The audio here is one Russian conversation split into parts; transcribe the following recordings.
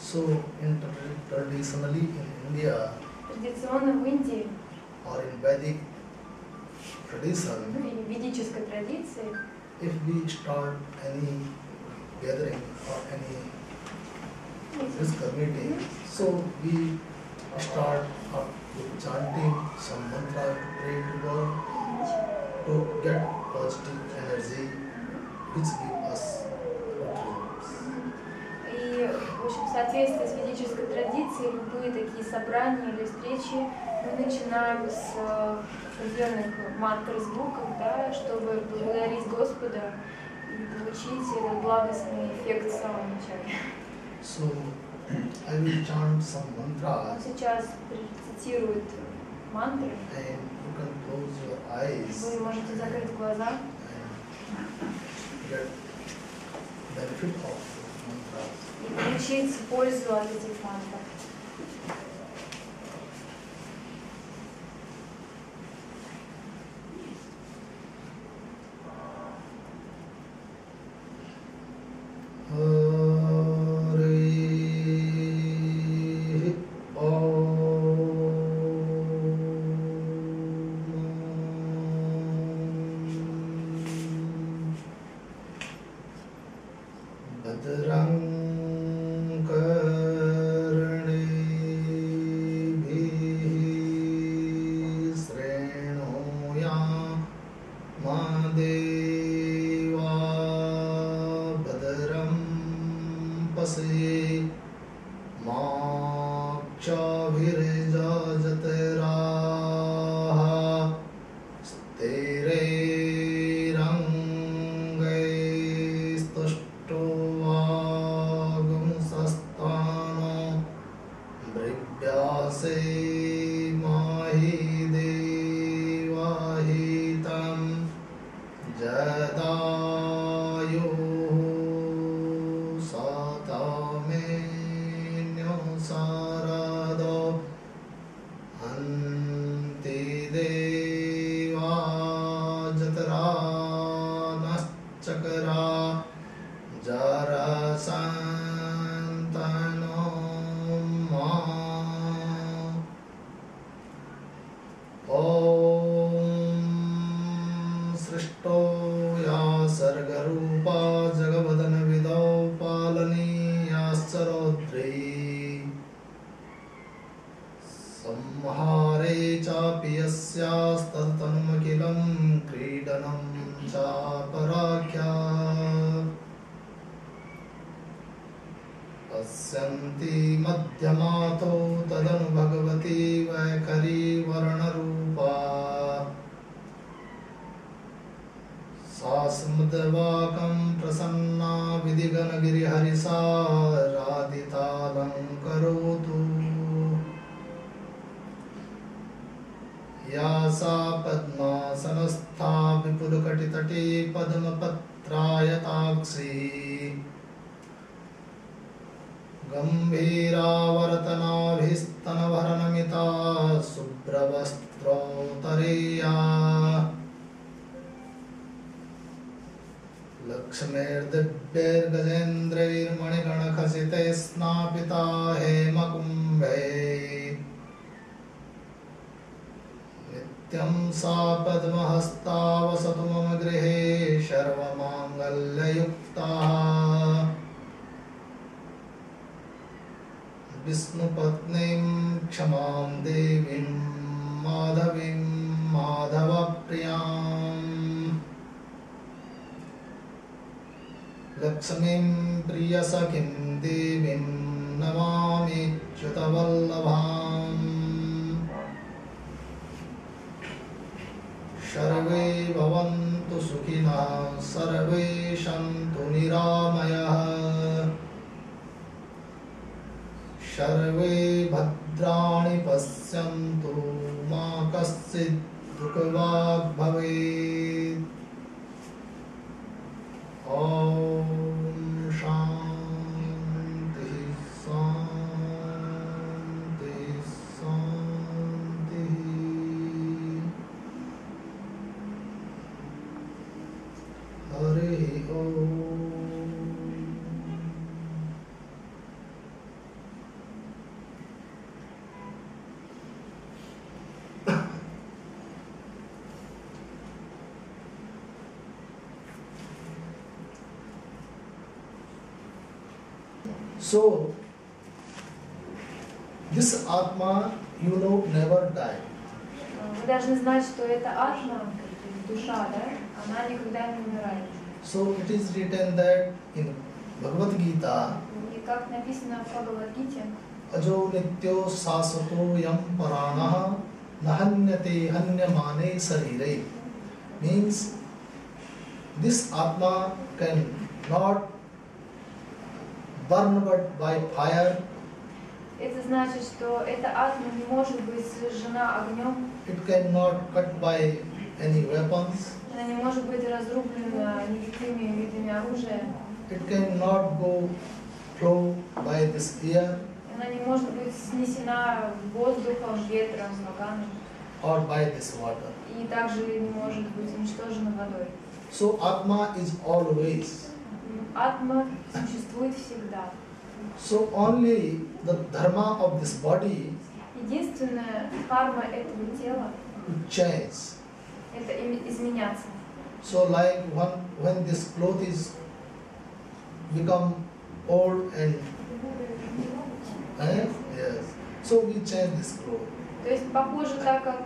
So, traditionally in India Традиционно в Индии, or in Vedic tradition, или в ведической традиции, if we start any gathering or any physical meeting, so we start up with chanting some mantra to pray to God to get positive energy which give us good results. и, в общем, в соответствии с ведической традицией, любые такие собрания или встречи мы начинаем с определенных мантр и звуков, да, чтобы поблагодарить Господа и получить этот благостный эффект в самом начале. So I will chant some Он mantras сейчас цитирует мантры. and you can close your eyes Вы можете закрыть глаза and get benefit of those mantras. и получить пользу от этих мантр. So this Atma, you know, never die. Вы должны знать, что эта атма, душа, да, она никогда не умирает. So it is written that in Bhagavad Gita, И как написано в Бхагавад-гите, Ajo nityo sasato yam paranaha nahanyate hanyamane sarire. Means this Atma can not burn but by fire. это значит, что эта атма не может быть сожжена огнем, It cannot cut by any weapons. она не может быть разрублена никакими видами оружия, It cannot go flow by this air она не может быть снесена воздухом, ветром, ураганом, or by this water. и также не может быть уничтожена водой. So Atma is always. Атма существует всегда. So only the dharma of this body Единственная карма этого тела to change. – это изменяться. So like when this cloth is become old and yes, so we change this cloth. То есть похоже, так как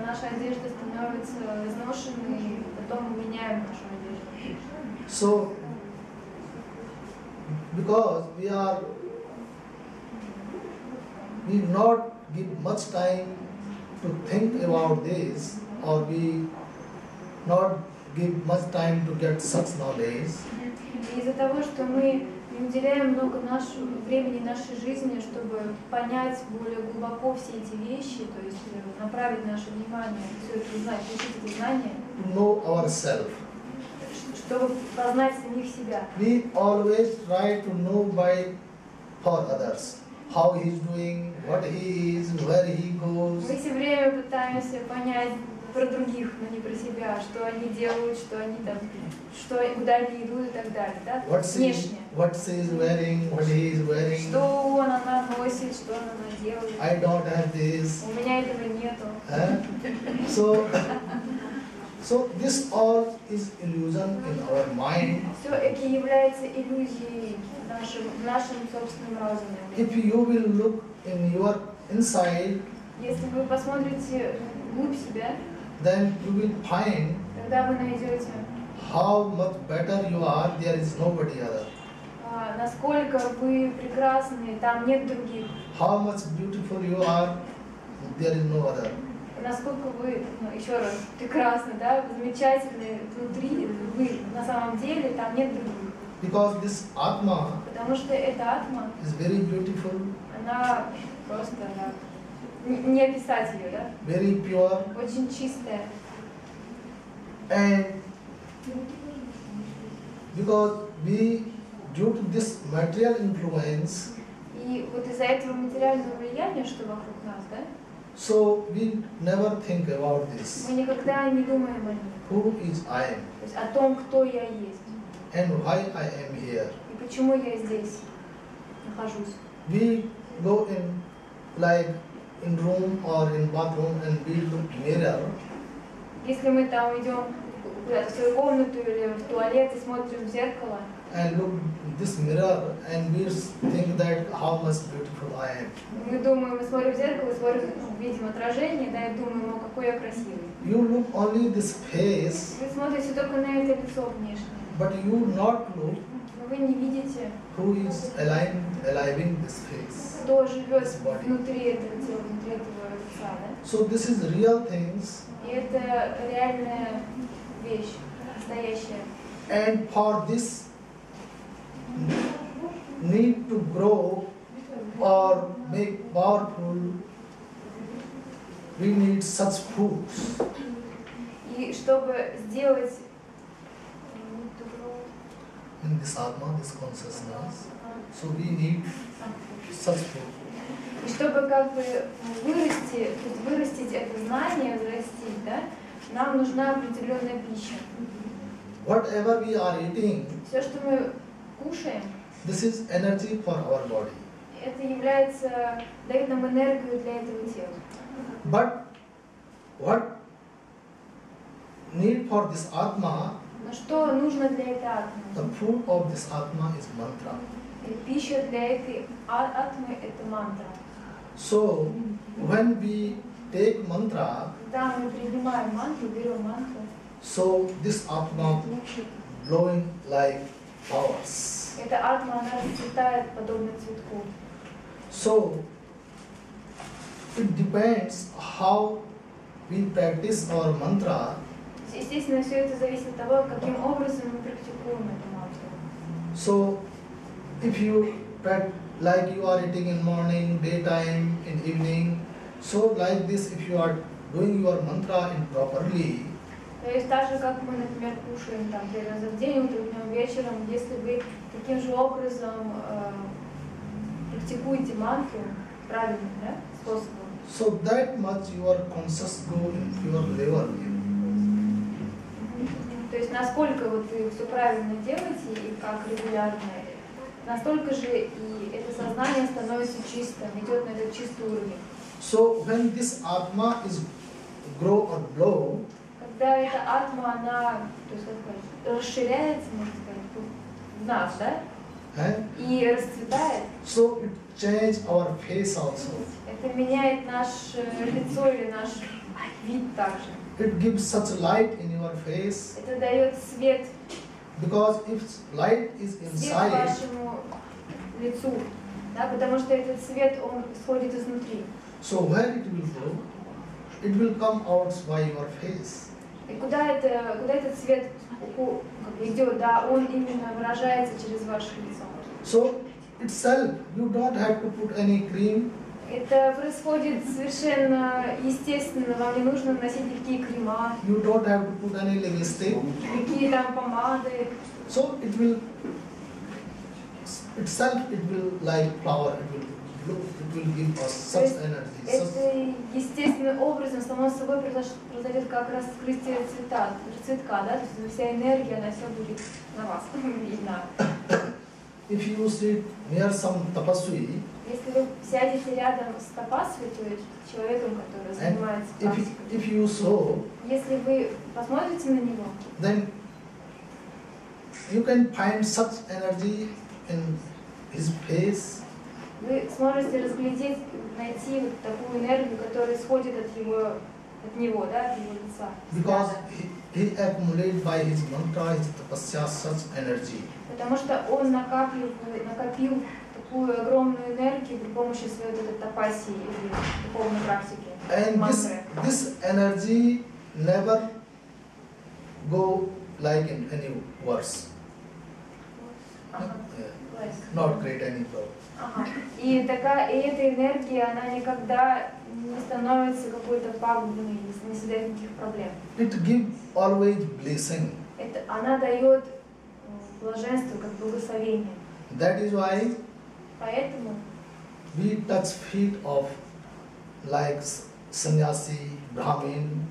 наша одежда становится изношенной, потом мы меняем нашу одежду. So because we not give much time to think about this, or we not give much time to get such knowledge. И из-за того, что мы не уделяем много времени нашей жизни, чтобы понять более глубоко все эти вещи, то есть направить наше внимание, все это узнать, получить это знание, To know ourselves. чтобы познать самих себя. We always try to know by for others. How he is doing, what he is, where he goes. Мы все время пытаемся понять про других, но не про себя, что они делают, что они там, куда они идут и так далее, да? Внешне. What she is wearing, what he is wearing. Что она носит, что она делает. I don't have this. У меня этого нету. So this all is illusion in our mind. Все это является иллюзией в нашем собственном разуме. If you will look in your inside, Если вы посмотрите вглубь себя, then you will find тогда вы найдете, how much better you are. There is nobody other. насколько вы прекрасны, там нет других. How much beautiful you are. There is no other. Насколько вы, еще раз, прекрасны, да, замечательны внутри, вы на самом деле, там нет других. Because this Atma Потому что эта атма, is very beautiful, она просто, не описать ее, да, very pure, очень чистая. and because we, due to this material influence, И вот из-за этого материального влияния, что вокруг нас, да, so we never think about this. мы никогда не думаем о ней. Who is I am То есть о том, кто я есть and why I am here. и почему я здесь нахожусь. We go in like in room or in bathroom and we look mirror. Если мы там идем куда-то в свою комнату или в туалет и смотрим в зеркало, And look this mirror and we think that how much beautiful I am. мы думаем, мы смотрим в зеркало, смотрим, видим отражение, да, и думаем, какой я красивый. You look only this face, Вы смотрите только на это лицо внешнее, but you not look но вы не видите, who is aliving this face. кто живет внутри этого тела, внутри этого лица, да? So this is real things, И это реальная вещь, настоящая. and for this need to grow or make powerful, we need such foods. И чтобы сделать In this Atma, this consciousness, so we need such food. и чтобы как бы вырастить это знание, взрастить, да, нам нужна определенная пища. Whatever we are eating, Все, что мы кушаем, this is energy for our body. это является, дает нам энергию для этого тела. But what need for this Atma, Но что нужно для этой атмы? the food of this Atma is mantra. И пища для этой атмы – это мантра. So when we take mantra, Когда мы принимаем мантру, берем мантру, so this atma blowing like flowers. эта атма, она расцветает подобно цветку. So it depends how we practice our mantra. Естественно, все это зависит от того, каким образом мы практикуем эту мантру. So if you like you are eating in morning, daytime, in evening, so like this if you are doing your mantra improperly, То есть так же, как мы, например, кушаем там 3 раза в день, утром, днем, вечером, если вы таким же образом практикуете мантру правильным, да, способом, so that much your conscious go in your level. то есть насколько вот вы все правильно делаете и как регулярно, настолько же и это сознание становится чистым, идет на этот чистый уровень. So when this atma is grow or blow, Когда эта атма, она, то есть, как сказать, расширяется, можно сказать, в нас, да, и расцветает, so it change our face also. это меняет наше лицо или наш вид также. It gives such light in your face, Это дает свет, because if light is свет inside, вашему лицу, да, потому что этот свет, он исходит изнутри. so where it will go, it will come out by your face. И куда этот свет как бы идет, да, он именно выражается через ваше лицо. So itself, you don't have to put any cream, Это происходит совершенно естественно, вам не нужно наносить никакие крема, you don't have to put any lipstick. никакие там помады. So it will itself, it will like flower, it will give us such energy. Such, Это естественным образом само собой произойдет как раскрытие цветка, да, то есть вся энергия, она все будет на вас видна. if you sit near some tapasvi, Если вы сядете рядом с тапасвой, то есть человеком, который and занимается if, практикой, if you saw, если вы посмотрите на него, then you can find such energy in his face, вы сможете разглядеть, найти вот такую энергию, которая исходит от него, да, от его лица. because he accumulated by his mantra, his tapasya, such energy. Потому что он накопил такую огромную энергию при помощи своей вот этой тапаси или духовной практики, And мантры. this energy never go like in any worse. Ага. Yeah. Not create any problem. Ага. И эта энергия, она никогда не становится какой-то пагубной, не создает никаких проблем. It gives always blessing. Она дает блаженство, как благословение. That is why Поэтому we touch feet of like sannyasi, brahmin,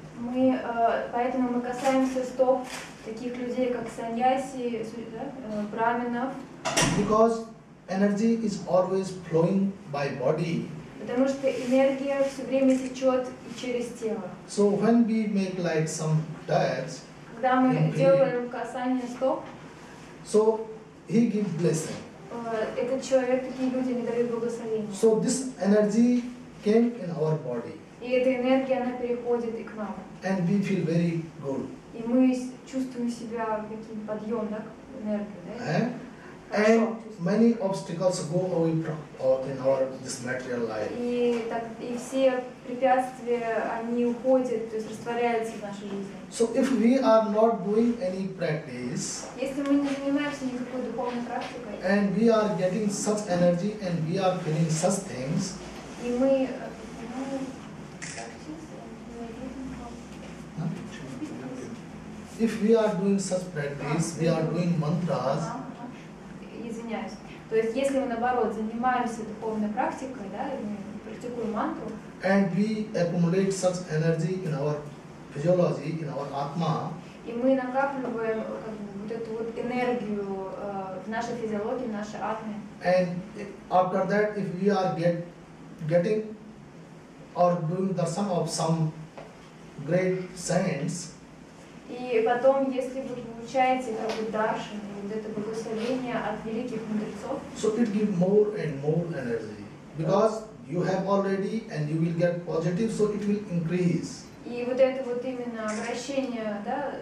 поэтому мы касаемся стоп таких людей, как саньяси, да, браминов, because energy is always flowing by body. потому что энергия все время течет и через тело. So when we make like some touch, Когда мы делаем касание стоп, so he gives blessing. этот человек, такие люди не дают благословения. So this energy came in our body И эта энергия, она переходит и к нам. and we feel very good. И мы чувствуем себя каким подъем, да, энергию, да? And Хорошо. many obstacles go away from in our this material life. И все препятствия, они уходят, то есть растворяются в нашей жизни. So if we are not doing any practice Если мы не занимаемся никакой духовной практикой, and we are getting such energy and we are feeling such things, и мы if we are doing such practice, we are doing mantras, извиняюсь. То есть, если мы, наоборот, занимаемся духовной практикой, да, и мы практикуем мантру, and we accumulate such energy in our physiology, in our atma, и мы накапливаем как бы, вот эту вот энергию в нашей физиологии, в нашей атме, and after that, if we are getting or doing darshan of some great saints, И потом, если вы получаете как бы даршан, вот это благословение от великих мудрецов, so it gives more and more energy because you have already and you will get positive, so it will increase. и вот это вот именно обращение, да,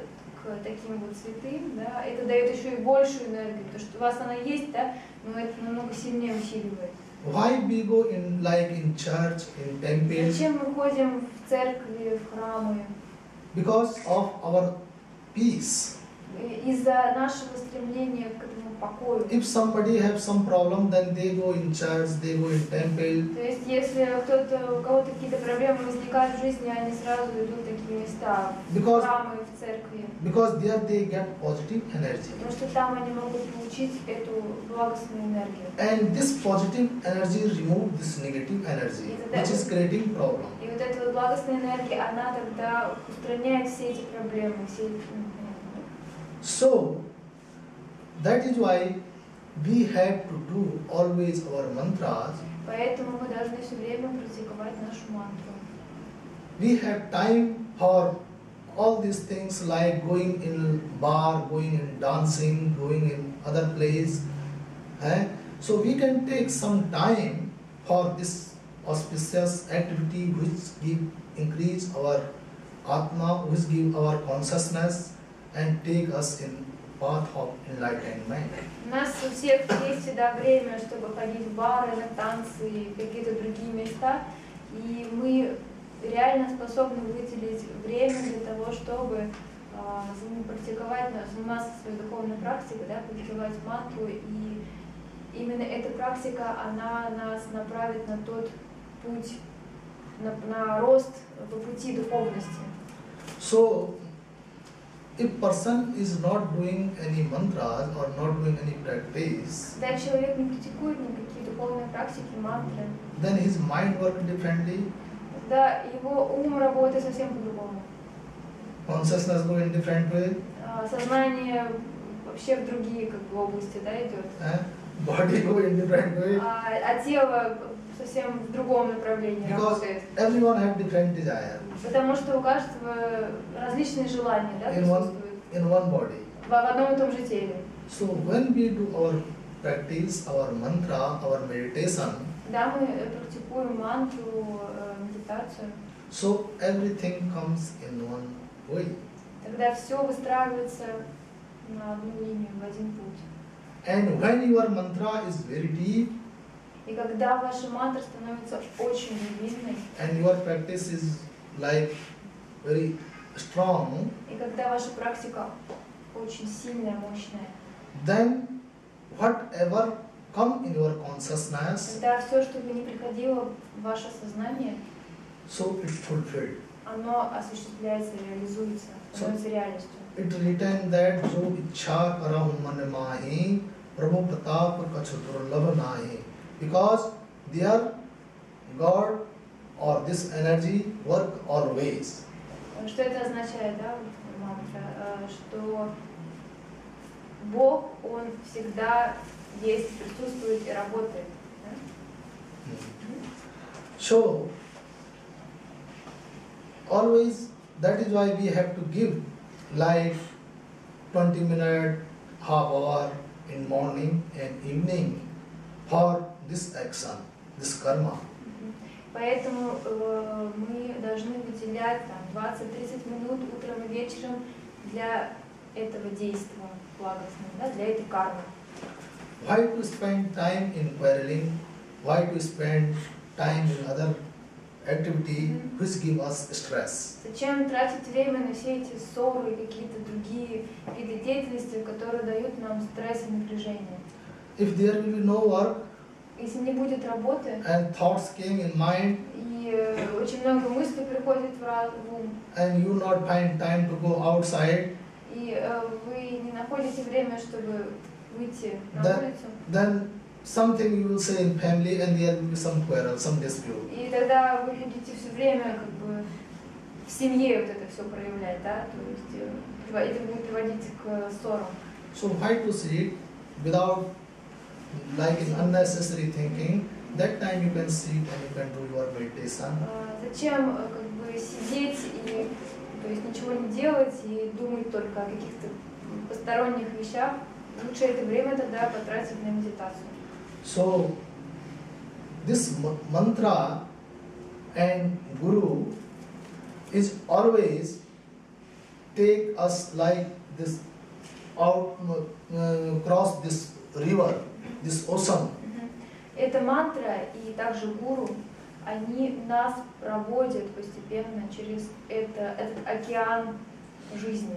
к таким вот святым, да, это дает еще и большую энергию, потому что у вас она есть, да, но это намного сильнее усиливает. Why we go in like in church, in temples? Зачем мы ходим в церкви, в храмы? Because of our peace. Из-за нашего стремления к этому покою. If somebody have some problem, then they go in church, they go in temple. То есть, если у кого-то какие-то проблемы возникают в жизни, они сразу идут в такие места, в Because- храмы, в церкви. Because there they get positive energy. Потому что там они могут получить эту благостную энергию. And this positive energy remove this negative energy, which is creating problem. И вот эта вот благостная энергия, она тогда устраняет все эти проблемы, все эти... So, that is why we have to do always our mantras. Поэтому мы должны все время практиковать нашу мантру. We have time for all these things like going in bar, going in dancing, going in other place. So we can take some time for this auspicious activity which give increase our atma, which give our consciousness and take us in path of enlightenment. У нас у всех есть всегда время, чтобы ходить в бары, на танцы и какие-то другие места. И мы реально способны выделить время для того, чтобы практиковать, заниматься своей духовной практикой, да, практиковать мантру. И именно эта практика, она нас направит на тот путь, на рост по пути духовности. So, if person is not doing any mantras or not doing any practice, Когда человек не практикует никакие духовные практики, мантры, then his mind work differently, тогда его ум работает совсем по-другому. consciousness go in different way, Сознание вообще в другие как бы, области, да, идет. body go in different way, А тело совсем в другом направлении because работает. everyone have different desire Потому что у каждого различные желания, да, присутствуют in one body. в одном и том же теле. So when we do our practice, our mantra, our meditation, Когда мы практикуем мантру, медитацию, so everything comes in one way. тогда все выстраивается на одну линию, в один путь. And when your mantra is very deep И когда ваша мантра становится очень глубинной, and your practice is like very strong, и когда ваша практика очень сильная, мощная, then whatever come in your consciousness, когда все, что бы ни приходило в ваше сознание, so it fulfilled. оно осуществляется, реализуется, становится реальностью. It written that jo ichha karahum man mahi prabhu pratap kach durlabh nahi, because their God or this energy work always. Что это означает, да, вот мантра? Что Бог, Он всегда есть, присутствует и работает. Да? So always that is why we have to give like 20 minutes, half hour in morning and evening for this action, this karma. Поэтому мы должны выделять там 20-30 минут утром и вечером для этого действия благостного, да, для этой кармы. Why to spend time in quarreling? Why to spend time in other activity which give us stress? Зачем тратить время на все эти ссоры и какие-то другие виды деятельности, которые дают нам стресс и напряжение? If there will be no work Если не будет работы, and thoughts came in mind и очень много мыслей приходит в ум, and you not find time to go outside, и вы не находите время, чтобы выйти на Да. улицу, then something you will say in family and there will be some quarrel, some dispute. и тогда вы будете все время как бы в семье вот это все проявлять, да, то есть это будет приводить к ссорам. So why to sit without like in unnecessary thinking? That time you can sit and you can do your meditation. Зачем как бы сидеть и то есть ничего не делать и думать только о каких-то посторонних вещах, лучше это время тогда потратить на медитацию. So, this mantra and Guru is always take us like this out, cross this river, this ocean. Эта мантра и также гуру, они нас проводят постепенно через этот океан жизни.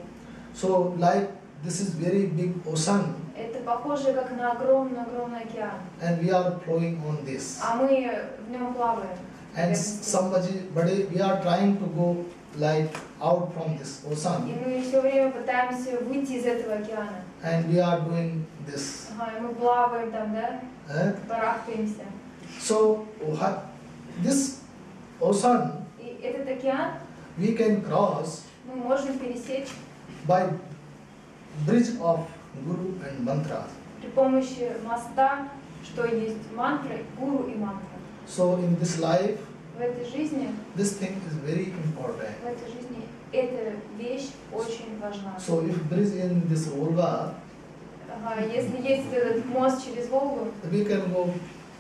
So, like this is very big ocean, Это похоже как на огромный океан, and we are flowing on this. а мы в нем плаваем. And somebody, but we are trying to go like out from this И ocean, мы все время пытаемся выйти из этого океана. and we are doing this. Ага, и мы плаваем там, да, барахтаемся. So, this ocean И этот океан we can cross мы можем пересечь by bridge of Guru and mantra. при помощи моста, что есть мантра, гуру и мантра. So in this life, В этой жизни, this thing is very important. в этой жизни эта вещь очень важна. So if bridge in this Volga, Ага, если есть этот мост через Волгу, we can go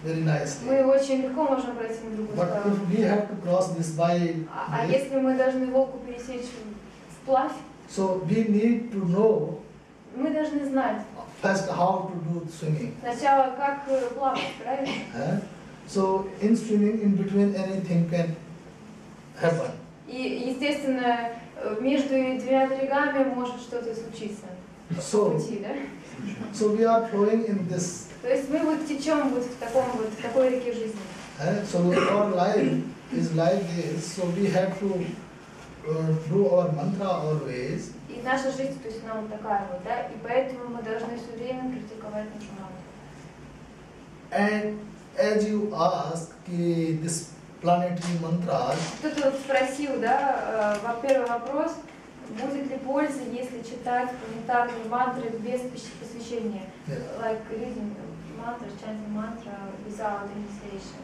very мы nicely. очень легко можем пройти на другую But сторону. if we have to cross this by А bridge, если мы должны Волгу пересечь вплавь, so we need to know мы должны знать first how to do swimming. сначала, как плавать, правильно? So in swimming, in between anything can happen. И, естественно, между двумя берегами может что-то случиться. По So, пути, да? so we are flowing in this. То есть мы вот течем вот в такой реке жизни. So our life is like this. So we have to do our mantra always. И наша жизнь, то есть она вот такая вот, да? И поэтому мы должны все время практиковать нашу мантру. And as you ask, this planetary mantras, Кто-то вот спросил, да, первый вопрос, будет ли польза, если читать планетарные мантры без посвящения? Like reading mantras, chanting mantra without initiation.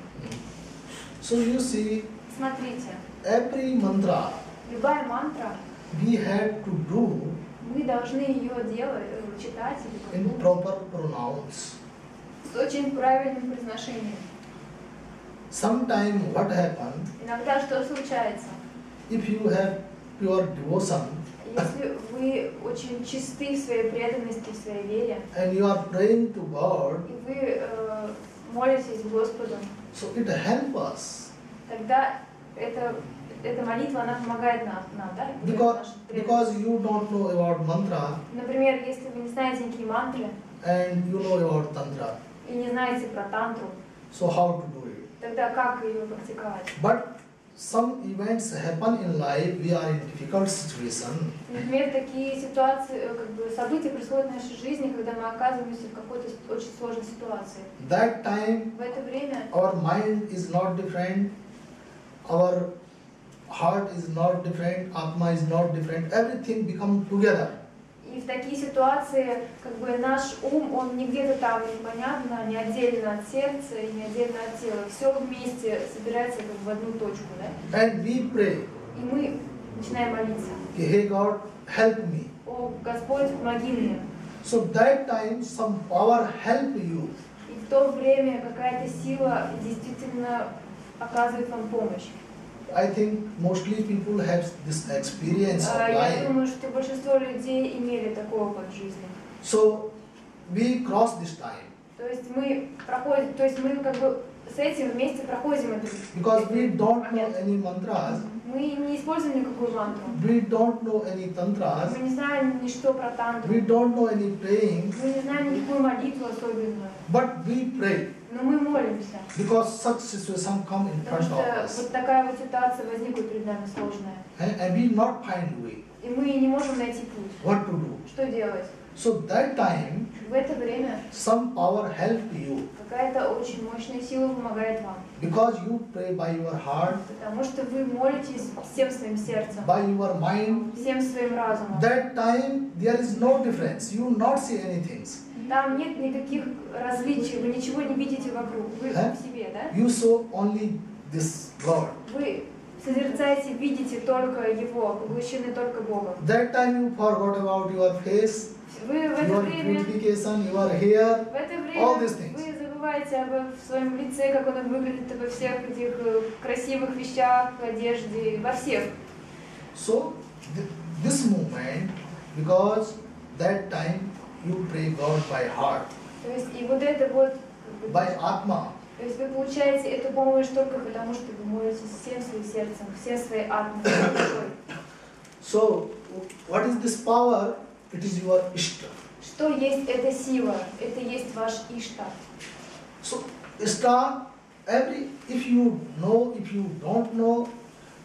so you see, Смотрите, every mantra любая мантра, we have to do мы должны ее делать, читать или in как-то proper pronouns. с очень правильным произношением. Sometime what happens, Иногда что случается? if you have pure devotion Если вы очень чисты в своей преданности, в своей вере, and you are praying to God, и вы молитесь Господу, so it helps us. тогда эта молитва, она помогает нам, да? Because you don't know about mantra Например, если вы не знаете никакие мантры and you know about tantra, и не знаете про тантру, so how to do it? тогда как ее практиковать? But some events happen in life, we are in difficult situation. Например, такие ситуации, как бы события происходят в нашей жизни, когда мы оказываемся в какой-то очень сложной ситуации. That time В это время our mind is not different, our heart is not different, Atma is not different, everything become together. и в такие ситуации, как бы наш ум, он не где-то там непонятно, не отдельно от сердца и не отдельно от тела. Все вместе собирается как бы в одну точку, да? And we pray, И мы начинаем молиться. hey God, help me. О, Господь, помоги мне. So that time some power help you. И в то время какая-то сила действительно оказывает вам помощь. I think mostly people have this experience of Я life. думаю, что большинство людей имели такой опыт в жизни. So we cross this time То есть мы проходим, то есть мы как бы с этим вместе проходим этот because we don't know момент. any mantras, Мы не используем никакую мантру. we don't know any tantras, Мы не знаем ничто про тантру. we don't know any praying, Мы не знаем никакую молитву особенную. but we pray Но мы молимся. because such situation come in Потому front of что us, вот такая вот ситуация возникла перед нами сложная. and we not find way И мы не можем найти путь. what to do. Что делать? So that time В это время some power help you какая-то очень мощная сила помогает вам. because you pray by your heart, Потому что вы молитесь всем своим сердцем, by your mind. всем своим разумом. That time there is no difference. You not see anything. Там нет никаких различий, вы ничего не видите вокруг. Вы в себе, да? You saw only this God. Вы созерцаете, видите только Его, поглощены только Богом. That time you forgot about your face, Вы в это your время, beautification, your hair, в это all время these things. вы забываете обо своем лице, как оно выглядит, обо всех этих красивых вещах, одежде, во всех. So this moment, because that time you pray God by heart, То есть и вот это вот, by Atma. то есть вы получаете эту помощь только потому, что вы молитесь всем своим сердцем, всем своей атмой, всей душой. So what is this power? It is your Ishta. Что есть эта сила? Это есть ваш Ишта. So Ishta, if you know, if you don't know,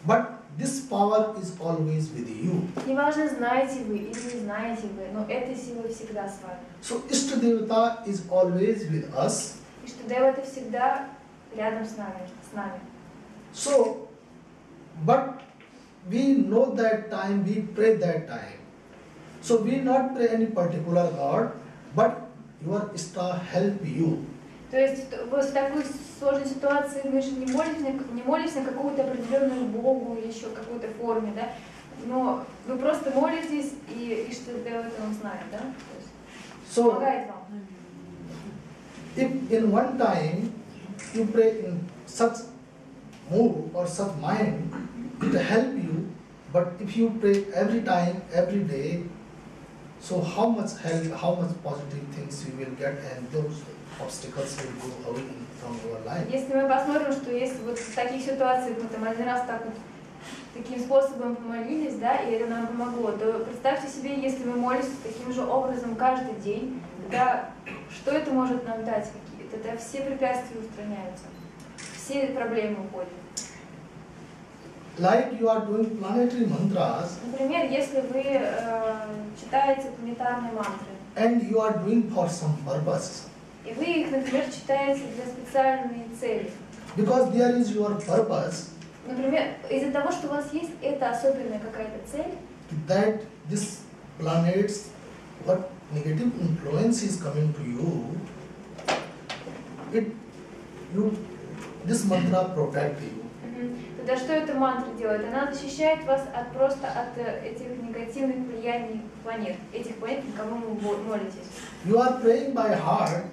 but this power is always with you. Неважно, знаете вы или не знаете вы, но эта сила всегда с вами. So Ishta Devata is always with us. И что Дева это всегда рядом с нами, с нами. So, but we know that time, we pray that time. So we not pray any particular God, but your Ishta help you. То есть вот в такой сложной ситуации мы же не молимся на какую-то определенную Богу или еще какой-то форме, да? Но вы просто молитесь, и что Дева это он знает, да? То есть So, помогает вам. if in one time you pray in such mood or such mind, it help you. But if you pray every time, every day, so how much help, how much positive things you will get, and those obstacles will go away from your life. Если мы посмотрим, что если вот в таких ситуациях мы там один раз так вот таким способом помолились, да, и это нам помогло, то представьте себе, если мы молимся таким же образом каждый день, тогда что это может нам дать? Тогда все препятствия устраняются, все проблемы уходят. Like you are doing planetary mantras, Например, если вы читаете планетарные мантры, and you are doing for some purpose, и вы их, например, читаете для специальной цели. because there is your purpose, Например, из-за того, что у вас есть эта особенная какая-то цель, that this planets, what negative influence is coming to you, this mantra protect you. тогда что эта мантра делает? Она защищает вас просто от этих негативных влияний планет, этих планет, на кого вы молитесь. You are praying by heart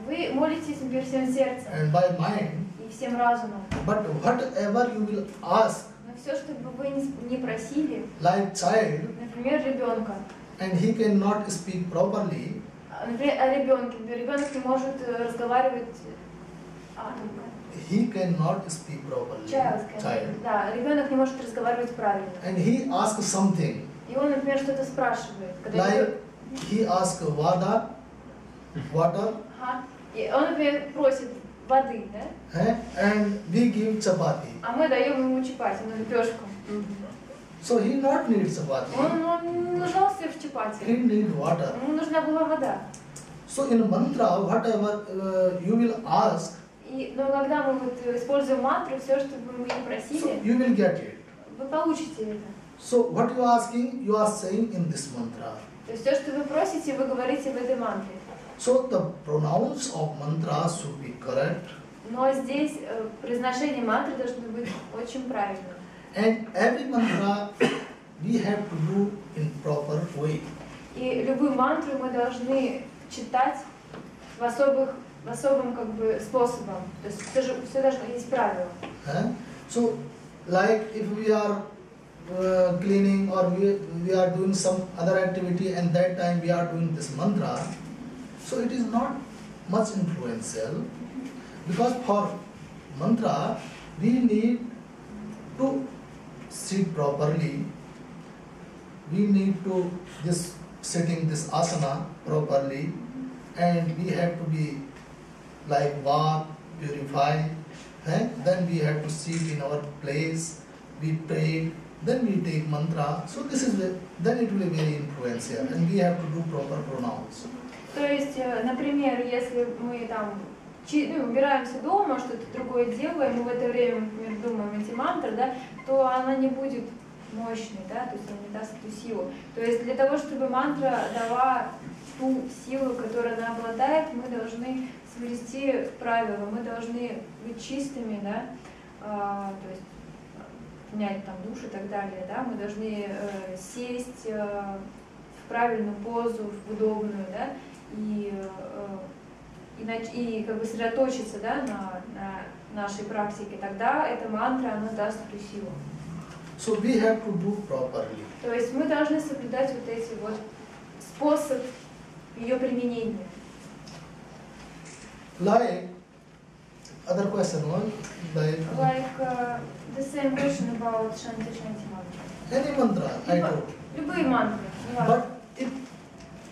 Вы молитесь, например, всем сердцем and by mind, и всем разумом. but whatever you will ask, Но все, что бы вы не просили, like child, например, ребенка, and he cannot speak properly, например, о ребенке. Ребенок не может разговаривать. he cannot speak properly. Child. Да, ребенок не может разговаривать правильно. And he asks something, И он, например, что-то спрашивает. Когда like he asks water, Ага. И он, например, просит воды, да? and we give chapati. А мы даем ему чапати, ну, лепешку. So he not needs chapati. Он нуждался в чапати. He need water. Ему нужна была вода. So in mantra, whatever you will ask, Но когда мы вот используем мантру, все, что бы мы не просили, so you will get it. вы получите это. So what you are asking, you are saying in this mantra. То есть все, что вы просите, вы говорите в этой мантре. So the pronouns of mantra should be correct. Но здесь произношение мантры должно быть очень правильным. And every mantra we have to do in proper way. И любую мантру мы должны читать в особом как бы способом. То есть все должно есть правила. So like if we are cleaning or we are doing some other activity and that time we are doing this mantra, so it is not much influential, because for mantra we need to sit properly, we need to sitting this asana properly, and we have to be like walk, purify, then we have to sit in our place, we pray, then we take mantra. So this is then it will be very influential, and we have to do proper pronouns. То есть, например, если мы там убираемся дома, что-то другое делаем, и в это время, например, думаем эти мантры, да, то она не будет мощной, да, то есть она не даст эту силу. То есть для того, чтобы мантра дала ту силу, которую она обладает, мы должны соблюсти правила, мы должны быть чистыми, да, то есть принять там душ и так далее, да, мы должны сесть в правильную позу, в удобную, да, и как бы сосредоточиться, да, на нашей практике, тогда эта мантра, она даст эту силу. So we have to do properly. То есть мы должны соблюдать вот эти вот способ ее применения. Like other question was like The same question about Shanti Shanti mantra. any mantra I told. Любые мантры, неважно. But if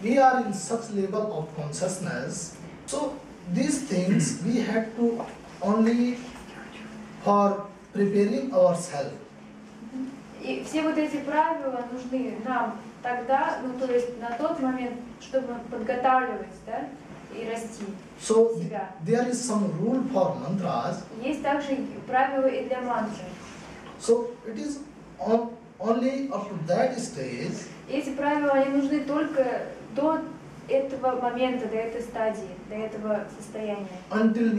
we are in such level of consciousness, so these things we have to only for preparing ourselves. И все вот эти правила нужны нам тогда, ну то есть на тот момент, чтобы подготавливать, да, и расти So себя. there is some rule for mantras. Есть также правила и для мантры. So it is only up to that stage. Эти правила, они нужны только до этого момента, до этой стадии, до этого состояния. Until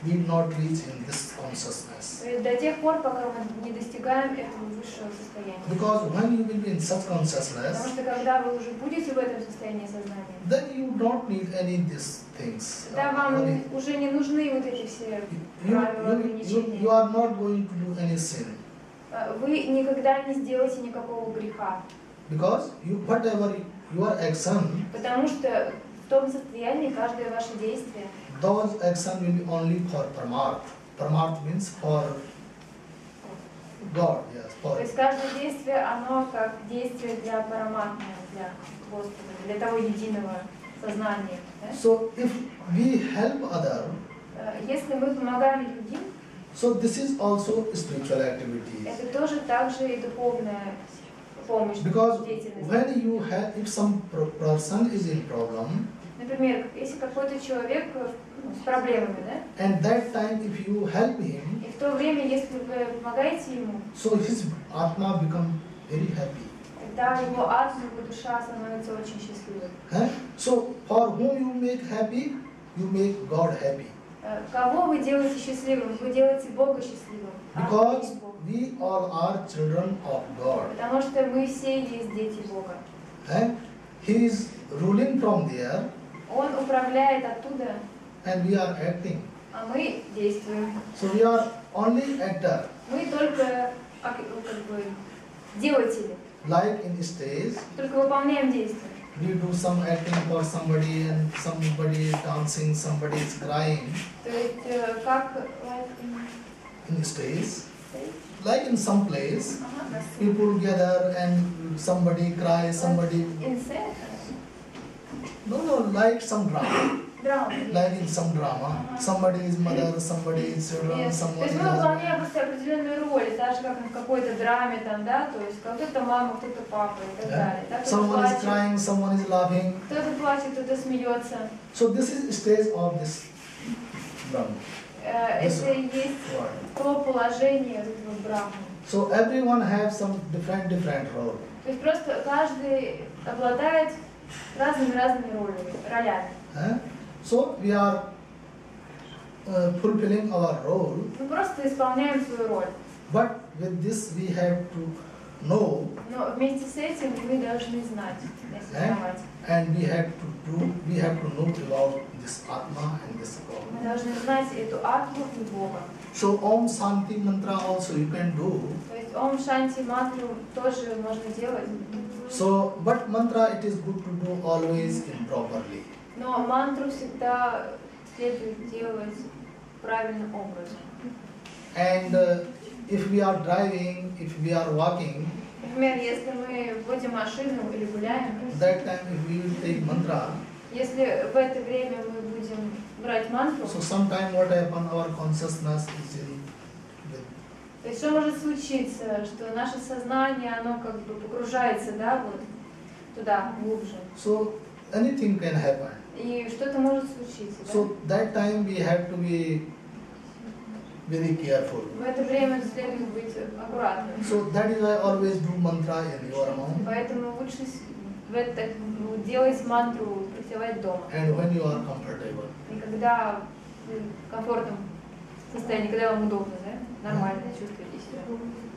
we not reach in this consciousness. То есть до тех пор, пока мы не достигаем этого высшего состояния. Because when you will be in such Потому consciousness, что когда вы уже будете в этом состоянии сознания, then you don't need any of these things. тогда вам уже не нужны вот эти все правила, ограничения. You are not going to do any sin. Вы никогда не сделаете никакого греха. Because whatever your action, Потому что в том состоянии каждое ваше действие, those action will be only for Paramarth. Paramarth means for God, yes, то for. есть каждое действие, оно как действие для параматмы, для Господа, для того единого сознания. Да? So if we help other, Если мы помогаем другим, so this is also spiritual activities. это тоже также и духовная помощь, Because деятельность. when you have, if some person is in problem, Например, если какой-то человек с проблемами, да, and that time if you help him, и в то время, если вы помогаете ему, so his atma become very happy. тогда его атма, его душа становится очень счастливой. So for whom you make happy, you make God happy. Кого вы делаете счастливым? Вы делаете Бога счастливым. Because we all are children of God. Потому что мы все есть дети Бога. He is ruling from there, Он управляет оттуда, and we are acting. а мы действуем. So we are only actor. Мы только как бы делатели, Like in stage, только выполняем действия. we do some acting for somebody, and somebody is dancing, somebody is crying. То есть как In stage, like in some place, ага, people gather and somebody cries, somebody. инсайт, No, like some drama. драма. Like in some drama, somebody is mother, somebody is children, То someone есть is мы выполняем husband. просто определенную роль, так же как в какой-то драме там, да, то есть кто-то мама, кто-то папа и так далее. Да? Кто-то Someone is плачет, crying, someone is laughing. кто-то смеется. So this is stage of this drama. Это и есть то положение этого брахмы. So everyone have some different role. То есть просто каждый обладает разными ролями. So we are fulfilling our role, Мы просто исполняем свою роль. but with this we have to know, Но вместе с этим мы должны знать, осознавать. and we have to know about this Atma and this God. Мы должны знать эту атму и Бога. So Om Shanti mantra also you can do. То есть Ом Шанти мантру тоже можно делать. So, but mantra it is good to do always improperly. Но мантру всегда следует делать правильным образом. And if we are driving, if we are walking, Например, если мы водим машину или гуляем, that time if we will take mantra, если в это время мы будем брать мантру, so sometime what happen, our consciousness is in with. то есть что может случиться, что наше сознание, оно как бы погружается, да, вот туда, глубже. So anything can happen. И что-то может случиться, да? So that time we have to be very careful. В это время следует быть аккуратным. So that is why I always do mantra in your home. Поэтому лучше делать мантру, практиковать дома. And when you are comfortable. И когда вы в комфортном состоянии, когда вам удобно, да? Нормально. чувствуете себя?